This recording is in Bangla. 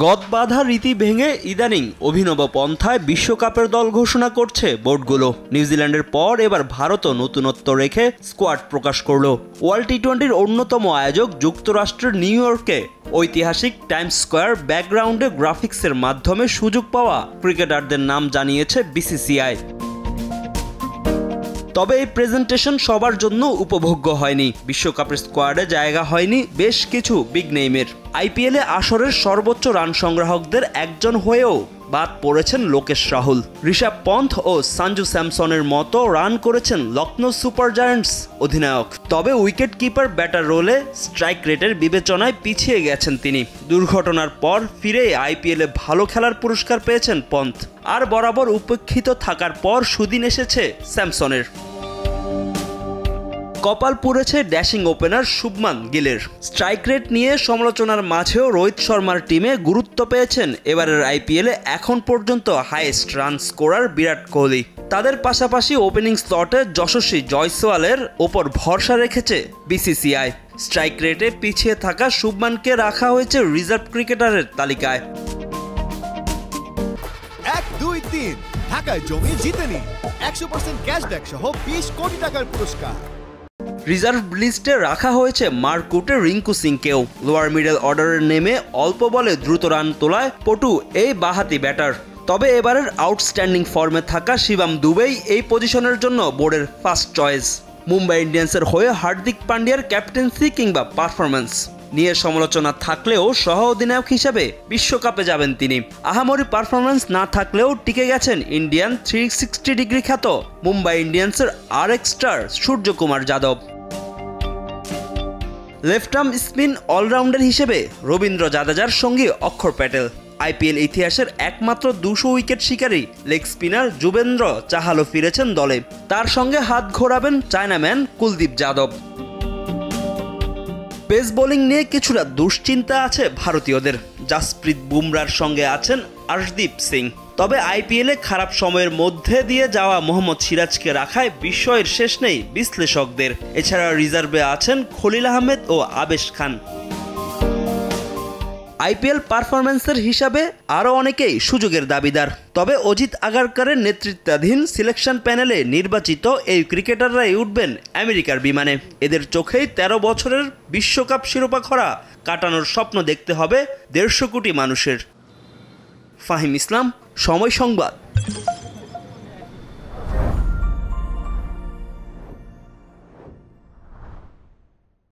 গদবাঁধা রীতি ভেঙে ইদানিং অভিনব পন্থায় বিশ্বকাপের দল ঘোষণা করছে বোর্ডগুলো। নিউজিল্যান্ডের পর এবার ভারতও নতুনত্ব রেখে স্কোয়াড প্রকাশ করল। ওয়ার্ল্ড টি-20-র অন্যতম আয়োজক যুক্তরাষ্ট্রের নিউ ইয়র্কে ঐতিহাসিক টাইমস স্কোয়ার ব্যাকগ্রাউন্ডে গ্রাফিক্সের মাধ্যমে সুযোগ পাওয়া ক্রিকেটারদের নাম জানিয়েছে বিসিসিআই। তবে এই প্রেজেন্টেশন সবার জন্য উপভোগ্য হয়নি। বিশ্বকাপের স্কোয়াডে জায়গা হয়নি বেশ কিছু বিগ নেইমের। আইপিএলে আসরের সর্বোচ্চ রান সংগ্রাহকদের একজন হয়েও বাদ পড়েছেন লোকেশ রাহুল। ঋষভ পন্থ ও সঞ্জু স্যামসনের মতো রান করেছেন লখনৌ সুপার জায়ান্টস অধিনায়ক। তবে উইকেট কিপার ব্যাটার রোলে স্ট্রাইক রেটের বিবেচনায় পিছিয়ে গেছেন তিনি। দুর্ঘটনার পর ফিরে আইপিএলে ভালো খেলার পুরস্কার পেয়েছেন পন্থ। আর বরাবর উপেক্ষিত থাকার পর সুদিন এসেছে স্যামসনের। কপাল পুড়েছে ড্যাশিং ওপেনার শুভমান গিলের। স্ট্রাইক রেট নিয়ে সমালোচনার মাঝেও রোহিত শর্মার টিমে গুরুত্ব পেয়েছেন এবারের আইপিএলে এখন পর্যন্ত highest run scorer Virat Kohli. তাদের পাশাপাশি ওপেনিং স্লটে যশস্বী জয়সওয়ালের ওপর ভরসা রেখেছে বিসিসিআই। স্ট্রাইক রেটে পিছিয়ে থাকা শুভমানকে রাখা হয়েছে রিজার্ভ ক্রিকেটারের তালিকায়। 1-2-3 ঢাকায় জমি জিতে নিন 100% ক্যাশব্যাক সহ 20 কোটি টাকার পুরস্কার। রিজার্ভ লিস্টে রাখা হয়েছে মারকুটে রিঙ্কু সিংকেও। লোয়ার মিডল অর্ডারে নেমে অল্প বলে দ্রুত রান তোলায় পটু এই বাঁহাতি ব্যাটার। তবে এবারের আউটস্ট্যান্ডিং ফর্মে থাকা শিবম দুবেই এই পজিশনের জন্য বোর্ডের ফার্স্ট চয়েস। মুম্বাই ইন্ডিয়ান্সের হয়ে হার্দিক পান্ডিয়ার ক্যাপ্টেন্সি কিংবা পারফরম্যান্স নিয়ে সমালোচনা থাকলেও সহ অধিনায়ক হিসেবে বিশ্বকাপে যাবেন তিনি। আহামরি পারফরম্যান্স না থাকলেও টিকে গেছেন ইন্ডিয়ান 360 ডিগ্রি খ্যাত মুম্বাই ইন্ডিয়ান্সের আরেক star Suryakumar Yadav. Left arm spin allrounder হিসেবে রবীন্দ্র জাদেজার সঙ্গী অক্ষর প্যাটেল। আইপিএল ইতিহাসের একমাত্র 200 উইকেট শিকারী লেগ স্পিনার যুবেন্দ্র চাহালও ফিরেছেন দলে। তার সঙ্গে হাত ঘোরাবেন chinaman Kuldeep Yadav. Pace bowling নিয়ে কিছুটা দুশ্চিন্তা আছে ভারতীয়দের। জাসপ্রীত বুমরার সঙ্গে আছেন আর্শদীপ সিং। তবে আইপিএলে খারাপ সময়ের মধ্যে দিয়ে যাওয়া মোহাম্মদ সিরাজকে রাখায় বিস্ময়ের শেষ নেই বিশ্লেষকদের। এছাড়া রিজার্ভে আছেন খলিল আহমেদ ও আবেশ খান। আইপিএল পারফরম্যান্সের হিসাবে আরও অনেকেই সুযোগের দাবিদার। তবে অজিত আগারকারের নেতৃত্বাধীন সিলেকশন প্যানেলে নির্বাচিত এই ক্রিকেটাররাই উঠবেন আমেরিকার বিমানে। এদের চোখেই 13 বছরের বিশ্বকাপ শিরোপা খরা কাটানোর স্বপ্ন দেখতে হবে 150 কোটি মানুষের। ফাহিম ইসলাম, সময় সংবাদ।